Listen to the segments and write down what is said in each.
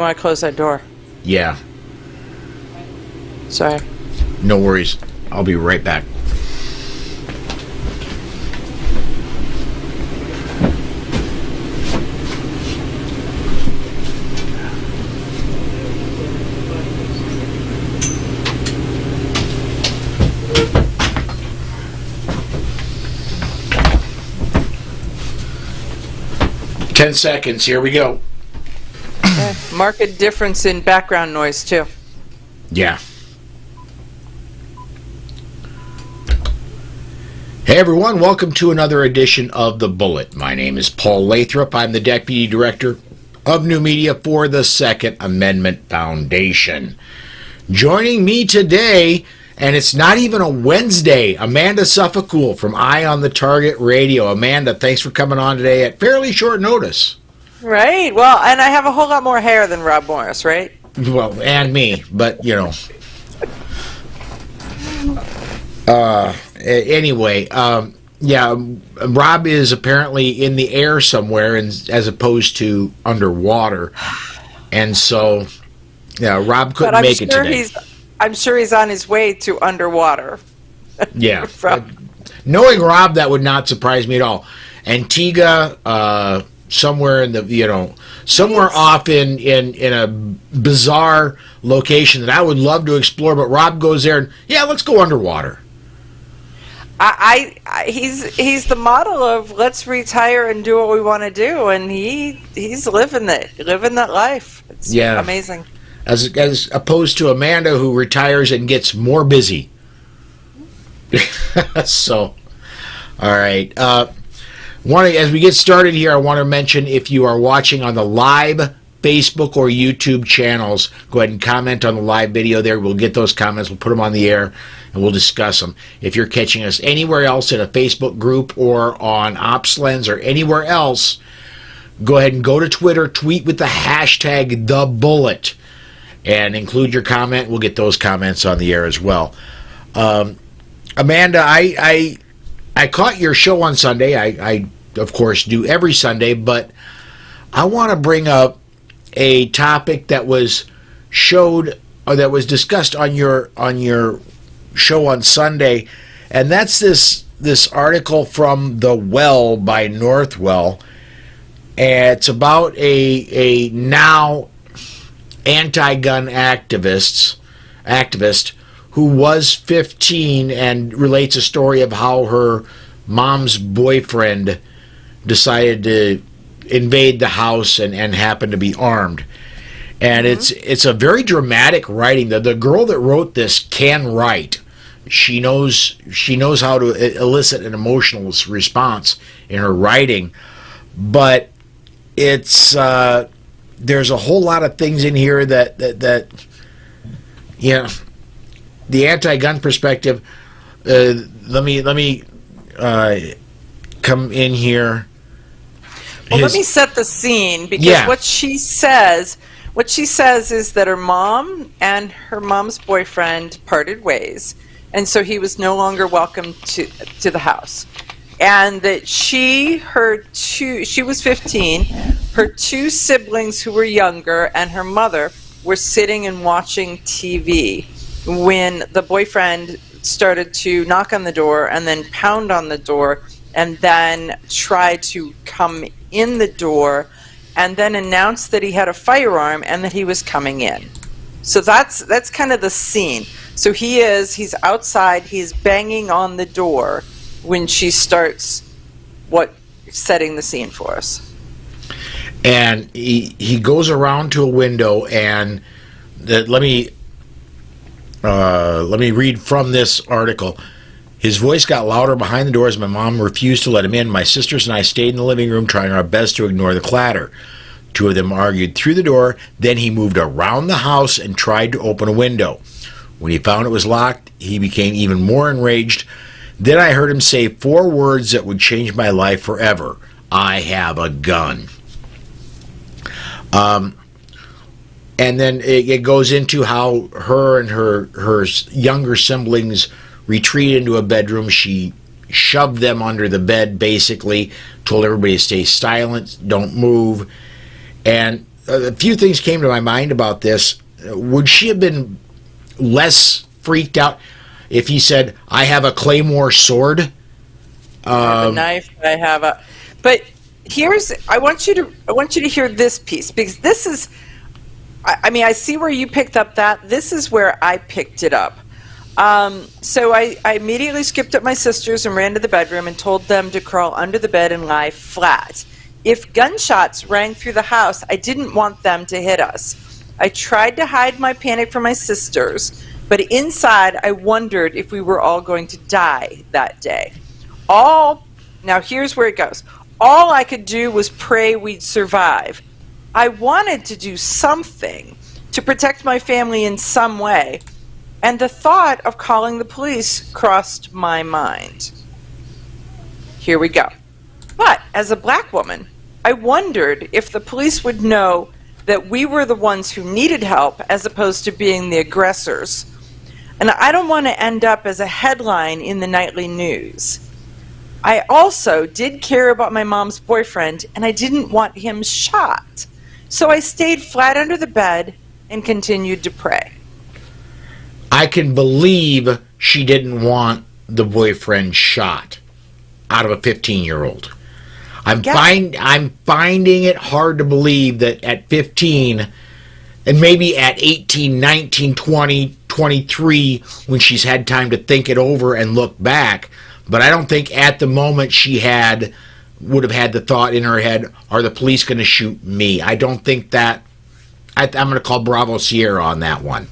want to close that door. Yeah. Sorry. No worries. I'll be right back. Ten seconds. Here we go. Okay. Marked difference in background noise, too. Yeah. Hey everyone, welcome to another edition of The Bullet. My name is Paul Lathrop. I'm the Deputy Director of New Media for the Second Amendment Foundation. Joining me today, and it's not even a Wednesday, Amanda Suffecool from Eye on the Target Radio. Amanda, thanks for coming on today at fairly short notice. Right. Well, and I have a whole lot more hair than Rob Morris, right? Well, and me, but you know. Anyway, yeah, Rob is apparently in the air somewhere, as opposed to underwater, and so yeah, Rob couldn't make it today. I'm sure he's on his way to underwater. Yeah, knowing Rob, that would not surprise me at all. Antigua, somewhere in the somewhere off in a bizarre location that I would love to explore, but Rob goes there and yeah, let's go underwater. He's the model of let's retire and do what we want to do, and he's living that life. It's amazing. As opposed to Amanda, who retires and gets more busy. So, all right. As we get started here, I want to mention, if you are watching on the live Facebook or YouTube channels, go ahead and comment on the live video there. We'll get those comments, we'll put them on the air, and we'll discuss them. If you're catching us anywhere else in a Facebook group or on OpsLens or anywhere else, go ahead and go to Twitter, tweet with the hashtag #TheBullet, and include your comment. We'll get those comments on the air as well. Amanda, I caught your show on Sunday. I of course do every Sunday, but I want to bring up a topic that was discussed on your show on Sunday, and that's this article from The Well by Northwell. And it's about a now anti-gun activist who was 15 and relates a story of how her mom's boyfriend decided to invade the house and happened to be armed. And it's a very dramatic writing. The girl that wrote this can write. She knows how to elicit an emotional response in her writing. But it's there's a whole lot of things in here that the anti-gun perspective. Let me come in here. Well, let me set the scene, because what she says is that her mom and her mom's boyfriend parted ways, and so he was no longer welcome to the house. And that she was 15, her two siblings who were younger, and her mother were sitting and watching TV when the boyfriend started to knock on the door and then pound on the door and then try to come in the door and then announce that he had a firearm and that he was coming in. So that's kind of the scene. So he's outside, he's banging on the door when she starts setting the scene for us. And he goes around to a window, and let me read from this article. His voice got louder behind the door as my mom refused to let him in. My sisters and I stayed in the living room trying our best to ignore the clatter. Two of them argued through the door. Then he moved around the house and tried to open a window. When he found it was locked, he became even more enraged. Then I heard him say 4 words that would change my life forever. I have a gun. And then it goes into how her and her younger siblings retreated into a bedroom. She shoved them under the bed, basically, told everybody to stay silent, don't move. And a few things came to my mind about this. Would she have been less freaked out if he said, "I have a claymore sword"? I have a knife. I have a. But I want you to hear this piece, because this is. I mean, I see where you picked up that. This is where I picked it up. So I immediately skipped up my sisters and ran to the bedroom and told them to crawl under the bed and lie flat. If gunshots rang through the house, I didn't want them to hit us. I tried to hide my panic from my sisters, but inside I wondered if we were all going to die that day. Now here's where it goes. All I could do was pray we'd survive. I wanted to do something to protect my family in some way, and the thought of calling the police crossed my mind. Here we go. But as a black woman, I wondered if the police would know that we were the ones who needed help as opposed to being the aggressors. And I don't want to end up as a headline in the nightly news. I also did care about my mom's boyfriend, and I didn't want him shot. So I stayed flat under the bed and continued to pray. I can believe she didn't want the boyfriend shot out of a 15-year-old. I'm finding it hard to believe that at 15, and maybe at 18, 19, 20, 23, when she's had time to think it over and look back, but I don't think at the moment she would have had the thought in her head, are the police going to shoot me? I don't think that. I'm going to call Bravo Sierra on that one.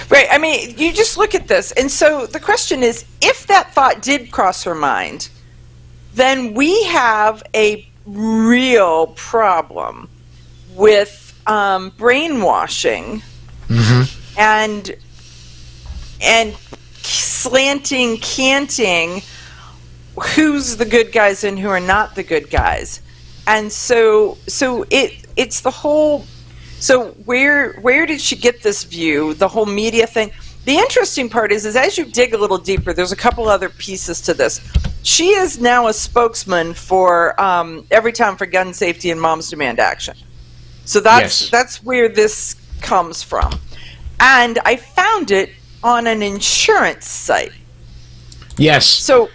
Right. I mean, you just look at this. And so the question is, if that thought did cross her mind, then we have a real problem with brainwashing and canting who's the good guys and who are not the good guys. And so it's the whole. So where did she get this view? The whole media thing. The interesting part is as you dig a little deeper, there's a couple other pieces to this. She is now a spokesman for Everytown for Gun Safety and Moms Demand Action. So that's where this comes from. And I found it on an insurance site. Yes. So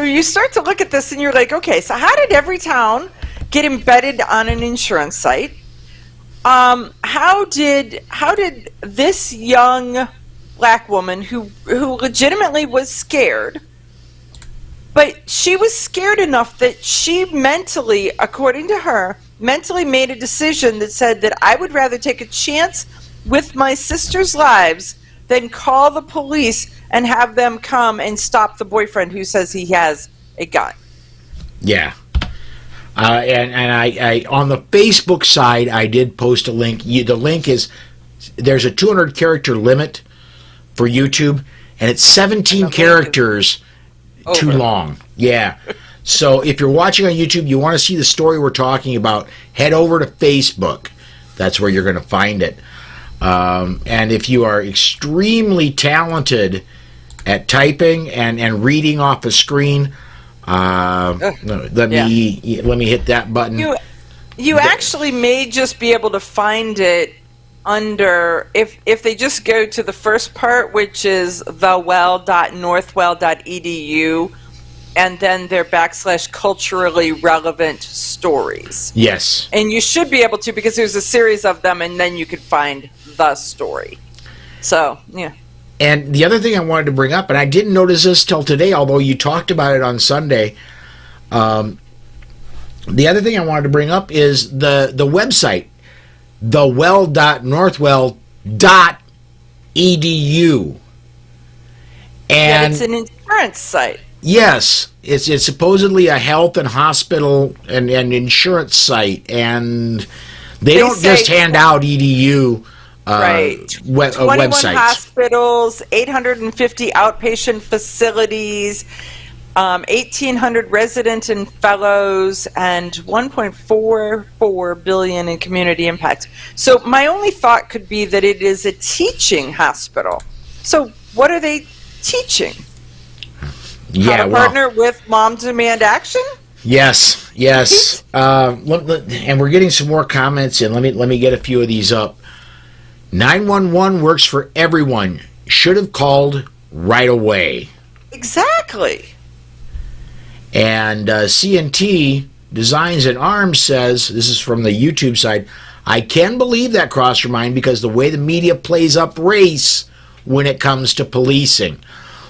you start to look at this and you're like, okay, so how did Everytown get embedded on an insurance site? How did this young black woman who legitimately was scared, but she was scared enough that she mentally, according to her, made a decision that said that I would rather take a chance with my sister's lives than call the police and have them come and stop the boyfriend who says he has a gun. Yeah. And I on the Facebook side, I did post a link. The link is, there's a 200 character limit for YouTube, and it's 17 characters too long. Yeah. So if you're watching on YouTube, you want to see the story we're talking about, head over to Facebook. That's where you're going to find it. And if you are extremely talented at typing and reading off a screen, let me hit that button. You actually may just be able to find it under, if they just go to the first part, which is thewell.northwell.edu, and then their / culturally relevant stories. Yes. And you should be able to, because there's a series of them, and then you could find the story. So, yeah. And the other thing I wanted to bring up, and I didn't notice this till today, although you talked about it on Sunday, the other thing I wanted to bring up is the website, thewell.northwell.edu. And it's an insurance site. Yes, it's supposedly a health and hospital and insurance site, and they don't just hand out EDU websites. 21 hospitals, 850 outpatient facilities, 1,800 resident and fellows, and 1.44 billion in community impact. So my only thought could be that it is a teaching hospital. So what are they teaching? How to partner with Mom Demand Action? Yes, yes. And we're getting some more comments in. Let me get a few of these up. 911 works for everyone. Should have called right away. Exactly. And CNT Designs and Arms says, this is from the YouTube side, I can believe that crossed your mind because the way the media plays up race when it comes to policing.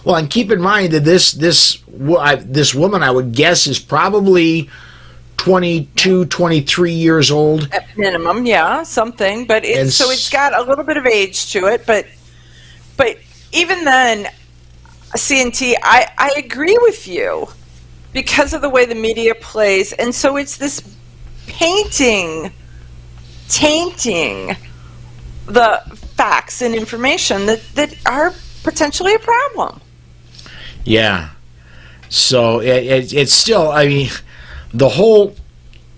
Well, and keep in mind that this woman, I would guess, is probably 22, 23 years old. At minimum, yeah, something. But it's got a little bit of age to it. But even then, CNT, I agree with you because of the way the media plays. And so it's this tainting the facts and information that are potentially a problem. Yeah. So it's still, I mean, the whole,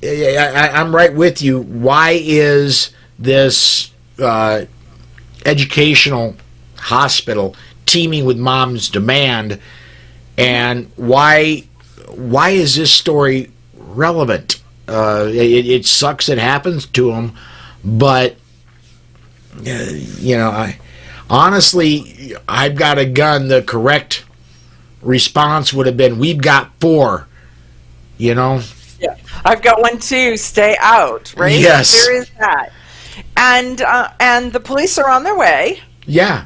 I'm right with you. Why is this educational hospital teeming with Mom's Demand, and why is this story relevant? It sucks it happens to them, but honestly, I've got a gun. The correct response would have been, we've got 4, Yeah, I've got one too. Stay out, right? Yes. There is that. And the police are on their way. Yeah.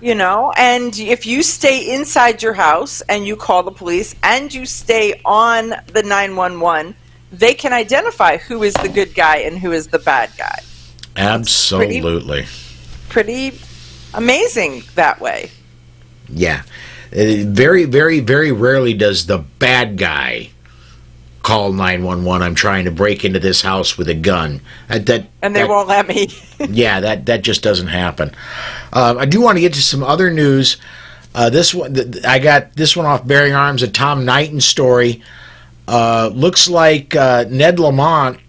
And if you stay inside your house and you call the police and you stay on the 911, they can identify who is the good guy and who is the bad guy. Absolutely. Pretty amazing that way. Yeah. Very, very, very rarely does the bad guy call 911. I'm trying to break into this house with a gun. And they won't let me. Yeah, that just doesn't happen. I do want to get to some other news. This one, I got this one off Bearing Arms, a Tom Knighton story. Looks like Ned Lamont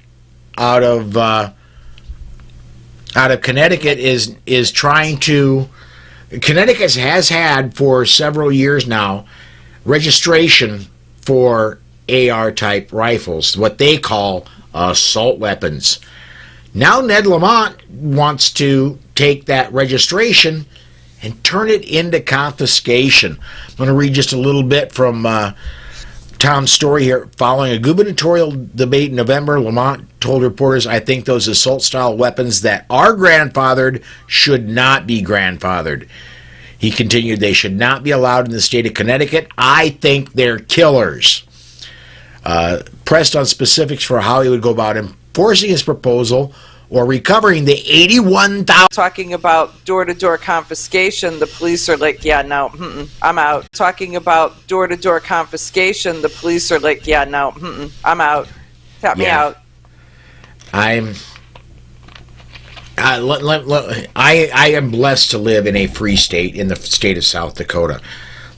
out of Connecticut is trying to. Connecticut has had for several years now registration for AR-type rifles, what they call assault weapons. Now Ned Lamont wants to take that registration and turn it into confiscation. I'm going to read just a little bit from Tom's story here. Following a gubernatorial debate in November, Lamont told reporters, I think those assault-style weapons that are grandfathered should not be grandfathered. He continued, they should not be allowed in the state of Connecticut. I think they're killers. Pressed on specifics for how he would go about enforcing his proposal or recovering the $81,000. Talking about door-to-door confiscation, the police are like, yeah, no, I'm out. Talking about door-to-door confiscation, the police are like, yeah, no, I'm out. Tap me out. I am blessed to live in a free state, in the state of South Dakota.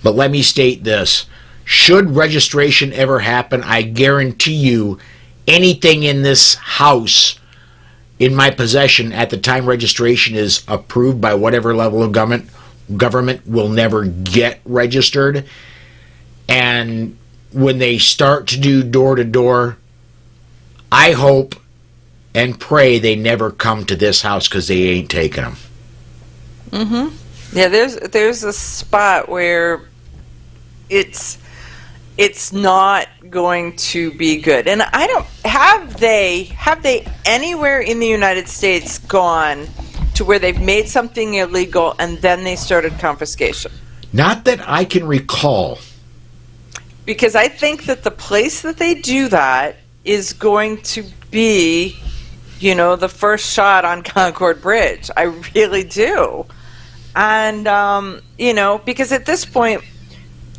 But let me state this. Should registration ever happen, I guarantee you anything in this house in my possession at the time registration is approved by whatever level of government will never get registered. And when they start to do door-to-door, I hope and pray they never come to this house because they ain't taking them. Mm-hmm. Yeah, there's a spot where it's not going to be good. And I don't have they anywhere in the United States gone to where they've made something illegal and then they started confiscation? Not that I can recall. Because I think that the place that they do that is going to be, the first shot on Concord Bridge. I really do. And because at this point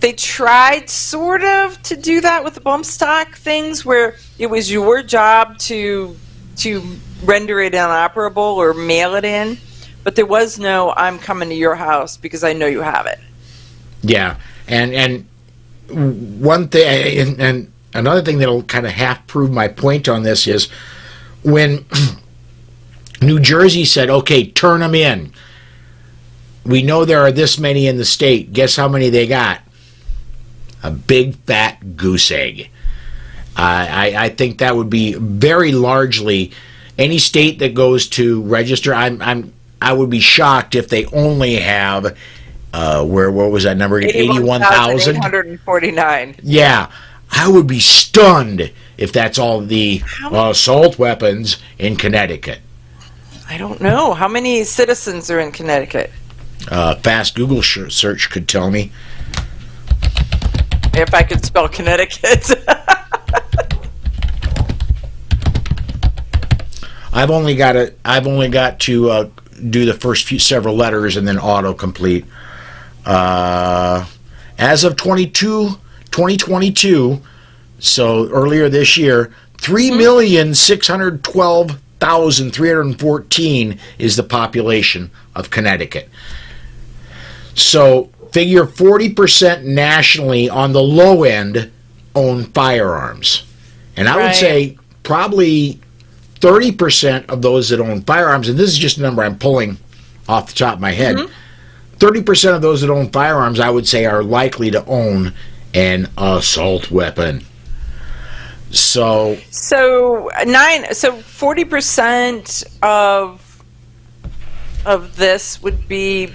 they tried sort of to do that with the bump stock things where it was your job to render it inoperable or mail it in, but there was no I'm coming to your house because I know you have it. Yeah, and one thing, and another thing that'll kind of half prove my point on this is when New Jersey said, okay, turn them in. We know there are this many in the state. Guess how many they got? A big fat goose egg. I think that would be very largely any state that goes to register. I would be shocked if they only have what was that number again? 81,000. 849. Yeah, I would be stunned if that's all the assault weapons in Connecticut. I don't know. How many citizens are in Connecticut? Fast Google search could tell me. If I could spell Connecticut. I've only got to do the first several letters and then autocomplete. As of 2022, so earlier this year, 3,612,314 is the population of Connecticut. So figure 40% nationally on the low end own firearms. And I would say probably 30% of those that own firearms, and this is just a number I'm pulling off the top of my head, 30% of those that own firearms, I would say, are likely to own an assault weapon. So 40% of this would be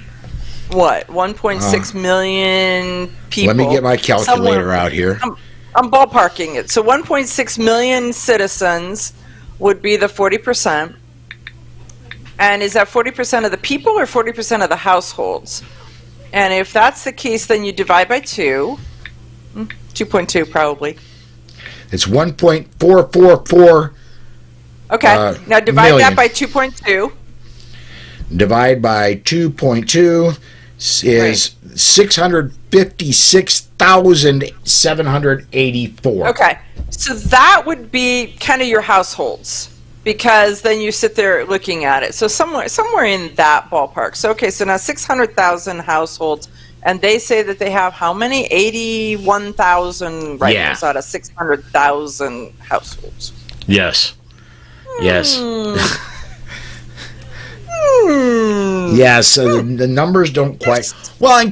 what? 1.6 million people. Let me get my calculator out here. I'm ballparking it. So 1.6 million citizens would be the 40%. And is that 40% of the people or 40% of the households? And if that's the case, then you divide by 2. 2.2 probably. It's 1.444. Okay. Now divide million. that by 2.2. Divide by 2.2 is 656,784. Okay. So that would be kind of your households, because then you sit there looking at it. So somewhere in that ballpark. So okay, so now 600,000 households, and they say that they have how many? 81,000 rifles out of 600,000 households. Yes. Yes. Yeah, so the numbers don't quite... Well, and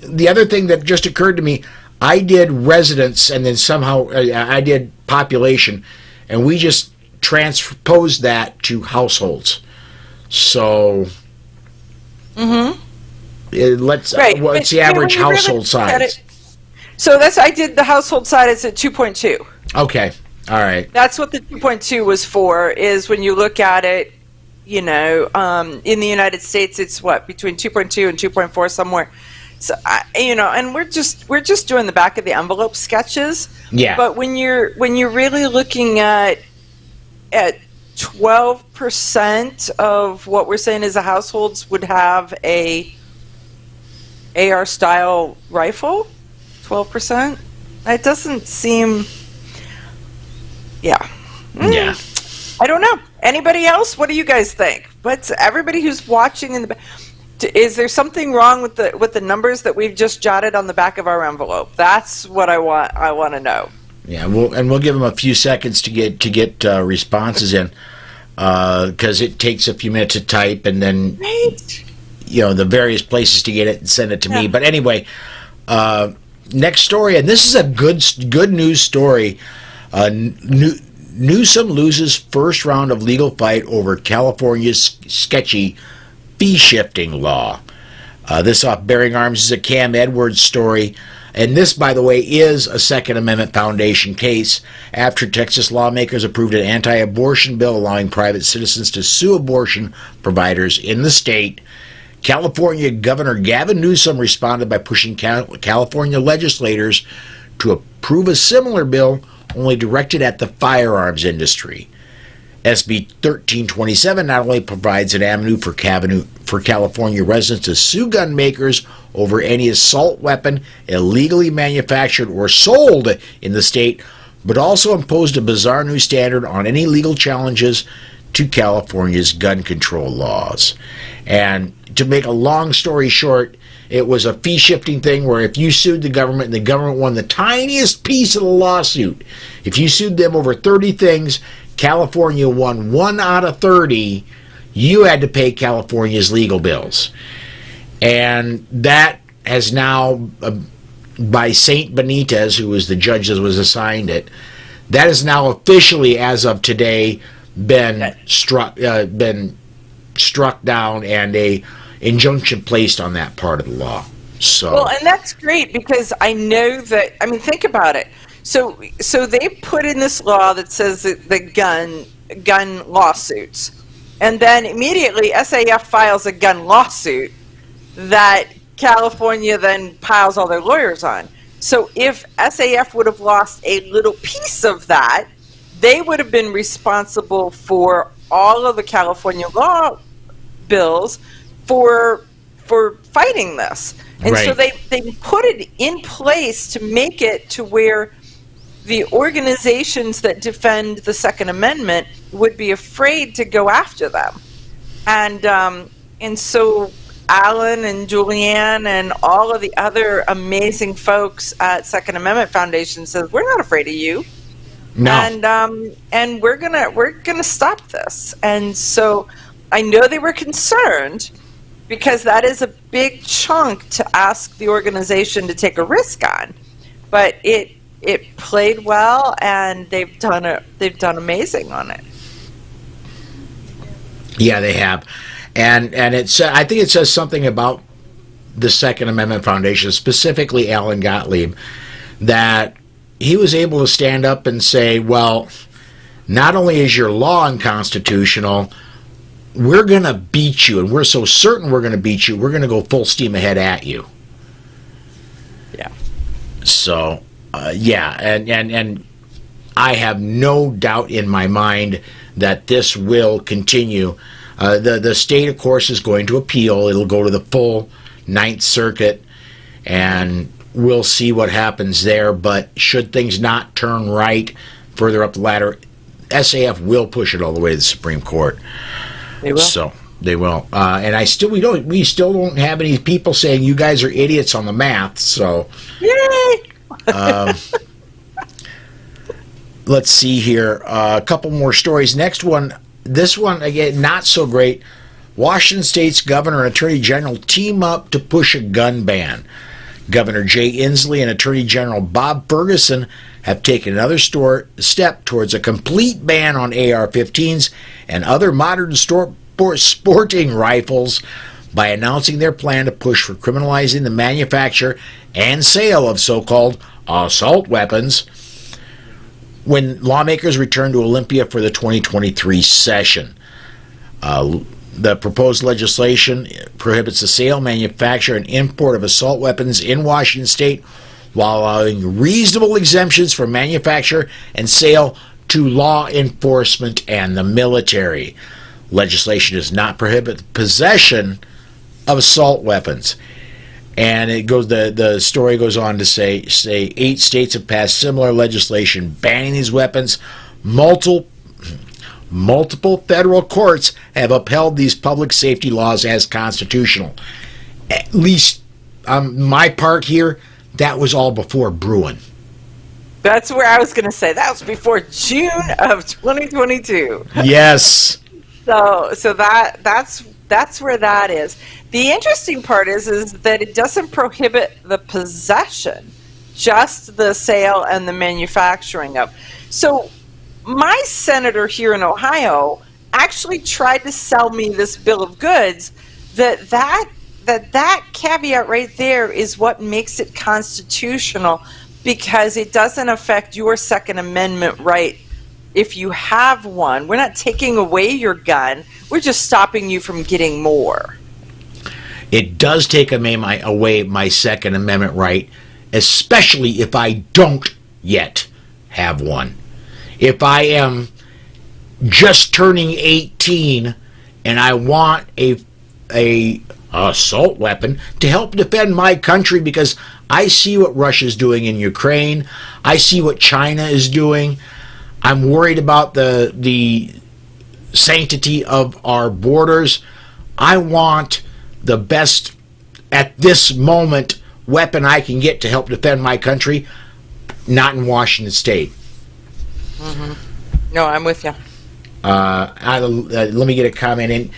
the other thing that just occurred to me, I did residents, and then somehow I did population, and we just transposed that to households. So... What's the average household size? So I did the household size at 2.2. Okay, all right. That's what the 2.2 was for, is when you look at it, in the United States, it's what, between 2.2 and 2.4 somewhere. So, and we're just doing the back of the envelope sketches. Yeah. But when you're really looking at 12% of what we're saying is the households would have a AR style rifle, 12%. It doesn't seem. Yeah. Yeah. I don't know. Anybody else? What do you guys think? But everybody who's watching is there something wrong with the numbers that we've just jotted on the back of our envelope? That's what I want to know. Yeah, we'll give them a few seconds to get responses in, because it takes a few minutes to type, and then the various places to get it and send it to me. But anyway, next story, and this is a good news story. Newsom loses first round of legal fight over California's sketchy fee-shifting law. This off Bearing Arms is a Cam Edwards story. And this, by the way, is a Second Amendment Foundation case after Texas lawmakers approved an anti-abortion bill allowing private citizens to sue abortion providers in the state. California Governor Gavin Newsom responded by pushing California legislators to approve a similar bill only directed at the firearms industry. SB 1327 not only provides an avenue for California residents to sue gun makers over any assault weapon illegally manufactured or sold in the state, but also imposed a bizarre new standard on any legal challenges to California's gun control laws. And to make a long story short, it was a fee-shifting thing where if you sued the government and the government won the tiniest piece of the lawsuit, if you sued them over 30 things, California won 1 out of 30, you had to pay California's legal bills. And that has now by Saint Benitez, who was the judge that was assigned it. That is now officially, as of today, been struck down, and a injunction placed on that part of the law. So well, and that's great, because I know that, I mean, think about it. So they put in this law that says that the gun lawsuits, and then immediately SAF files a gun lawsuit that California then piles all their lawyers on. So if SAF would have lost a little piece of that, they would have been responsible for all of the California law bills for fighting this. And so they put it in place to make it to where the organizations that defend the Second Amendment would be afraid to go after them. And so Alan and Julianne and all of the other amazing folks at Second Amendment Foundation says, we're not afraid of you. No. And we're gonna stop this. And so I know they were concerned, because that is a big chunk to ask the organization to take a risk on. But it played well, and they've done amazing on it. Yeah, they have. And I think it says something about the Second Amendment Foundation, specifically Alan Gottlieb, that he was able to stand up and say, well, not only is your law unconstitutional, we're going to beat you, and we're so certain we're going to beat you, we're going to go full steam ahead at you. Yeah. So, yeah, and I have no doubt in my mind that this will continue. The state, of course, is going to appeal. It'll go to the full Ninth Circuit, and we'll see what happens there. But should things not turn right further up the ladder, SAF will push it all the way to the Supreme Court. They will. So they will. And we still don't have any people saying you guys are idiots on the math. So yay! Let's see here. A couple more stories. Next one. This one, again, not so great. Washington State's governor and attorney general team up to push a gun ban. Governor Jay Inslee and Attorney General Bob Ferguson have taken another step towards a complete ban on AR-15s and other modern sporting rifles by announcing their plan to push for criminalizing the manufacture and sale of so-called assault weapons when lawmakers return to Olympia for the 2023 session. The proposed legislation prohibits the sale, manufacture, and import of assault weapons in Washington State while allowing reasonable exemptions for manufacture and sale to law enforcement and the military. Legislation does not prohibit possession of assault weapons. And it goes. The story goes on to say 8 states have passed similar legislation banning these weapons. Multiple federal courts have upheld these public safety laws as constitutional. At least on my part here, that was all before Bruin. That's where I was going to say. That was before June of 2022. Yes. So that's where that is. The interesting part is that it doesn't prohibit the possession, just the sale and the manufacturing of. So my senator here in Ohio actually tried to sell me this bill of goods that caveat right there is what makes it constitutional, because it doesn't affect your Second Amendment right if you have one. We're not taking away your gun. We're just stopping you from getting more. It does take away my Second Amendment right, especially if I don't yet have one. If I am just turning 18 and I want a assault weapon to help defend my country, because I see what Russia's doing in Ukraine, I see what China is doing. I'm worried about the sanctity of our borders. I want the best, at this moment, weapon I can get to help defend my country, not in Washington State. Mm-hmm. No, I'm with you. Let me get a comment in.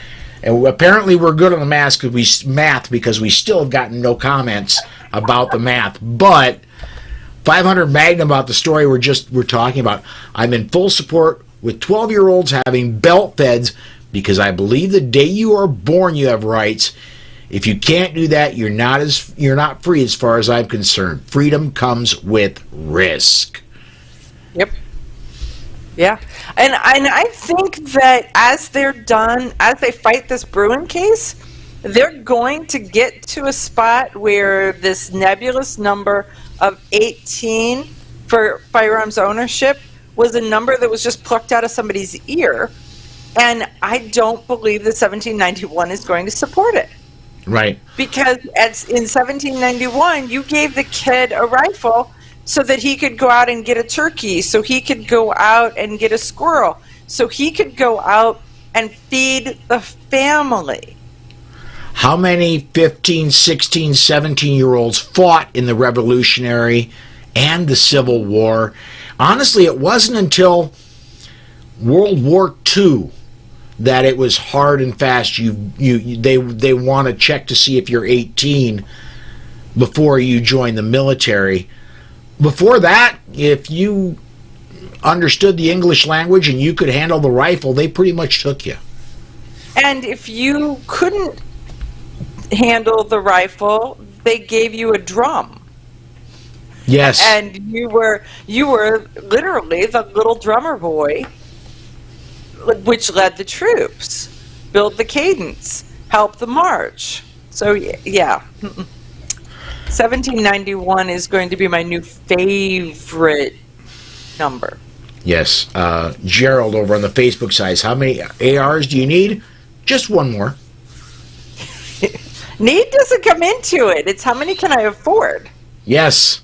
And apparently we're good on the math because we still have gotten no comments about the math. But 500 Magnum about the story we're talking about. I'm in full support with 12-year-olds having belt feds because I believe the day you are born you have rights. If you can't do that, you're not free as far as I'm concerned. Freedom comes with risk. Yep. Yeah. And I think that as they fight this Bruin case, they're going to get to a spot where this nebulous number of 18 for firearms ownership was a number that was just plucked out of somebody's ear. And I don't believe that 1791 is going to support it. Right. Because in 1791, you gave the kid a rifle so that he could go out and get a turkey, so he could go out and get a squirrel, so he could go out and feed the family. How many 15, 16, 17-year-olds fought in the Revolutionary and the Civil War? Honestly, it wasn't until World War II that it was hard and fast. They want to check to see if you're 18 before you join the military. Before that, if you understood the English language and you could handle the rifle, they pretty much took you. And if you couldn't handle the rifle, they gave you a drum. Yes. And you were literally the little drummer boy, which led the troops, build the cadence, help the march. So yeah, 1791 is going to be my new favorite number. Yes. Gerald over on the Facebook side, how many ARs do you need? Just one more. Need doesn't come into it. It's how many can I afford? Yes.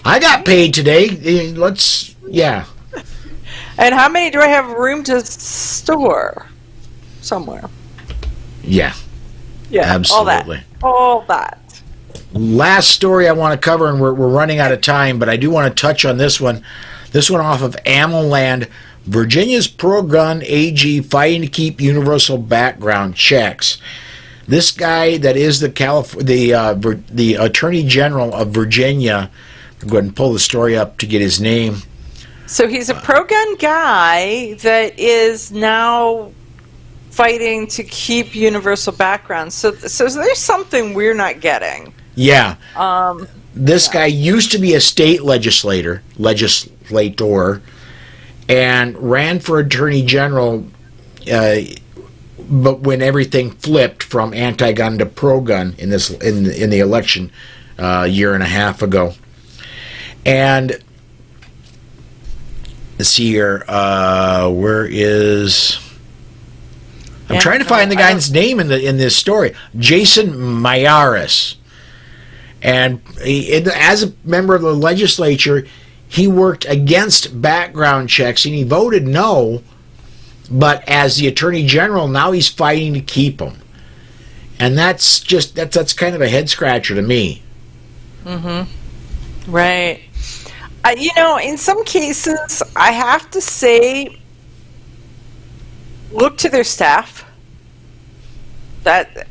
I got paid today. Yeah. And how many do I have room to store somewhere? Yeah. Yeah. Absolutely. All that. Last story I want to cover, and we're running out of time, but I do want to touch on this one. This one off of AmmoLand. Virginia's pro-gun AG fighting to keep universal background checks. This guy that is the Attorney General of Virginia, I'll go ahead and pull the story up to get his name. So he's a pro-gun guy that is now fighting to keep universal background. So there's something we're not getting. Yeah. This guy used to be a state legislator, and ran for Attorney General, but when everything flipped from anti-gun to pro-gun in the election a year and a half ago. And let's see here, where is... I'm trying to find the guy's name in this story. Jason Mayaris. And as a member of the legislature, he worked against background checks and he voted no. But as the Attorney General, now he's fighting to keep them. And that's kind of a head scratcher to me. Mm-hmm. Right. In some cases, I have to say, look to their staff. That's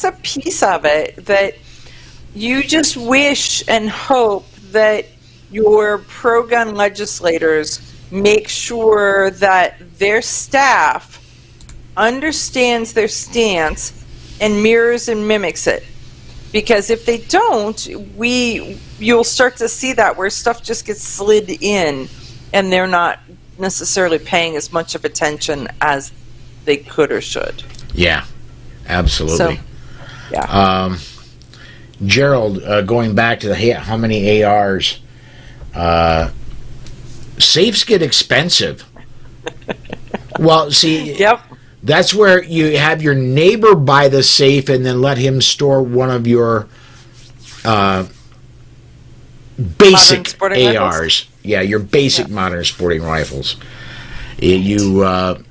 a piece of it that you just wish and hope that your pro-gun legislators make sure that their staff understands their stance and mirrors and mimics it. Because if they don't, you'll start to see that where stuff just gets slid in and they're not necessarily paying as much of attention as they could or should. Yeah, absolutely. So, yeah. Gerald, going back to how many ARs, safes get expensive. Well, see, yep. That's where you have your neighbor buy the safe and then let him store one of your basic ARs. Rifles? Yeah, your basic modern sporting rifles. You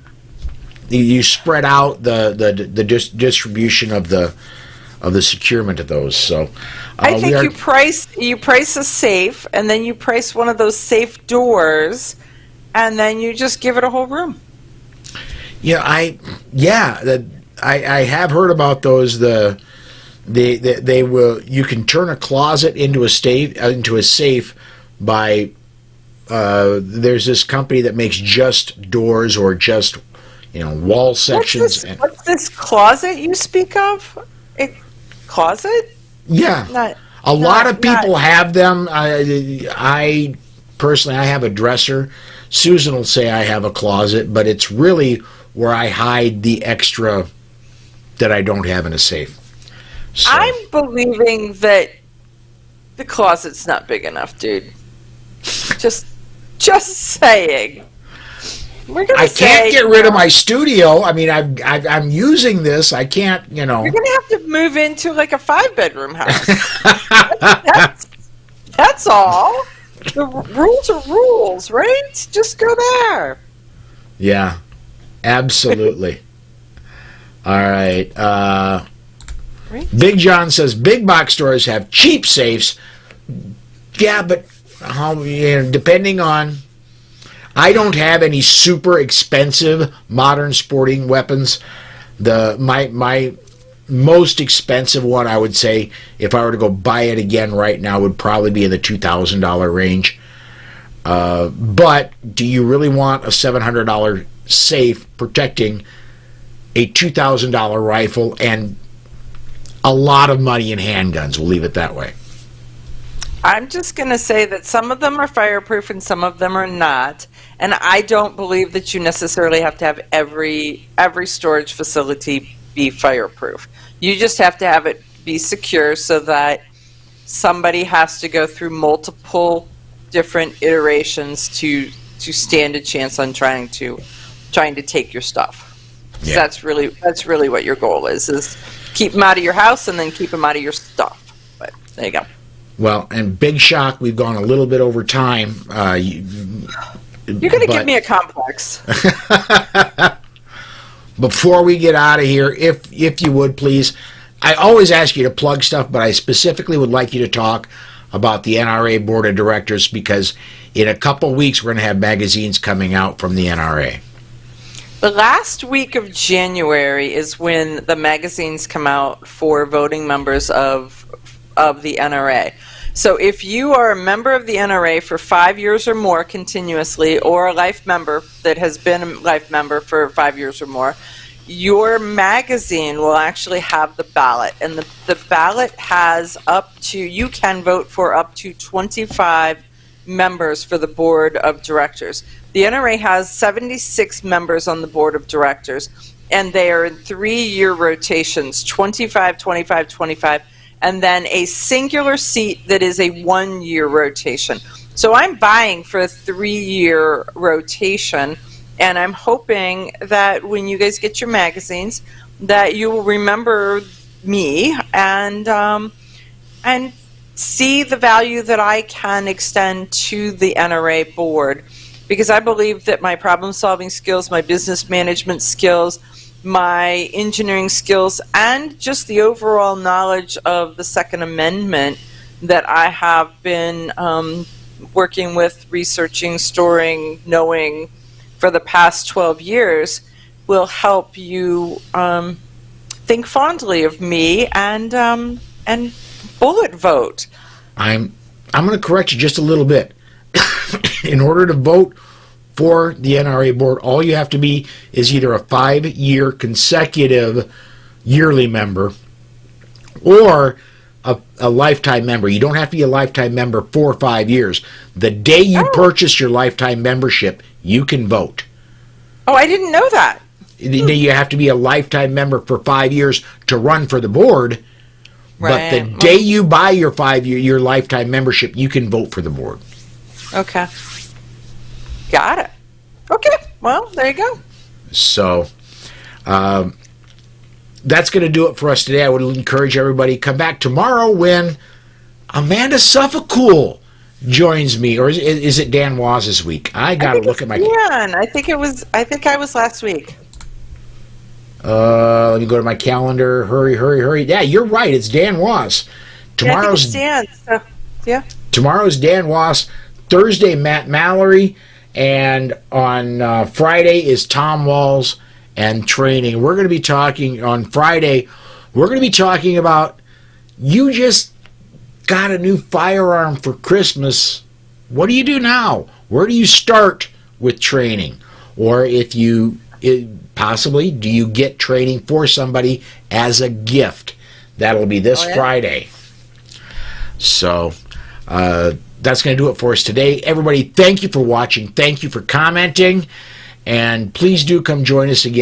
spread out the distribution of the securement of those. So I think you price a safe, and then you price one of those safe doors, and then you just give it a whole room. I I have heard about those. They will. You can turn a closet into a safe by. There's this company that makes just doors or just wall sections. What's this closet you speak of? Closet? Yeah. A lot of people have them. I personally, I have a dresser. Susan will say I have a closet, but it's really where I hide the extra that I don't have in a safe. So. I'm believing that the closet's not big enough, dude. Just saying. I can't get rid of my studio. I mean, I'm using this. I can't, You're going to have to move into like a 5-bedroom house. that's all. The rules are rules, right? Just go there. Yeah, absolutely. All right. Big John says big box stores have cheap safes. Yeah, but depending on. I don't have any super expensive modern sporting weapons. My most expensive one, I would say, if I were to go buy it again right now, would probably be in the $2,000 range. But do you really want a $700 safe protecting a $2,000 rifle and a lot of money in handguns? We'll leave it that way. I'm just going to say that some of them are fireproof and some of them are not. And I don't believe that you necessarily have to have every storage facility be fireproof. You just have to have it be secure so that somebody has to go through multiple different iterations to stand a chance on trying to take your stuff. Yeah. That's really what your goal is keep them out of your house and then keep them out of your stuff. But there you go. Well, and big shock, we've gone a little bit over time. You're going to give me a complex. Before we get out of here, if you would, please, I always ask you to plug stuff, but I specifically would like you to talk about the NRA Board of Directors because in a couple weeks we're going to have magazines coming out from the NRA. The last week of January is when the magazines come out for voting members of the NRA. So if you are a member of the NRA for 5 years or more continuously, or a life member that has been a life member for 5 years or more, your magazine will actually have the ballot. And the ballot has you can vote for up to 25 members for the board of directors. The NRA has 76 members on the board of directors, and they are in 3-year rotations, 25, 25, 25, and then a singular seat that is a 1-year rotation. So I'm vying for a 3-year rotation, and I'm hoping that when you guys get your magazines, that you will remember me and see the value that I can extend to the NRA board, because I believe that my problem-solving skills, my business management skills, my engineering skills, and just the overall knowledge of the Second Amendment that I have been working with, researching, storing, knowing for the past 12 years will help you think fondly of me and bullet vote. I'm going to correct you just a little bit. In order to vote for the NRA board, all you have to be is either a 5-year consecutive yearly member or a lifetime member. You don't have to be a lifetime member for 5 years. The day you purchase your lifetime membership, you can vote. Oh, I didn't know that. You have to be a lifetime member for 5 years to run for the board. Right. But the day you buy your 5-year lifetime membership, you can vote for the board. Okay. Got it. Okay. Well, there you go. So, that's going to do it for us today. I would encourage everybody to come back tomorrow when Amanda Suffecool joins me. Or is it Dan Waz's week? I got to look at my... Dan. I think I was last week. Let me go to my calendar. Hurry. Yeah, you're right. It's Dan Was. Tomorrow's Dan. So, yeah. Tomorrow's Dan Was. Thursday, Matt Mallory. And on Friday is Tom Walls. and training. We're going to be talking on Friday. We're going to be talking about, you just got a new firearm for Christmas. What do you do now? Where do you start with training? Or if you possibly, do you get training for somebody as a gift? That'll be this Friday. So that's going to do it for us today. Everybody, thank you for watching. Thank you for commenting. And please do come join us again.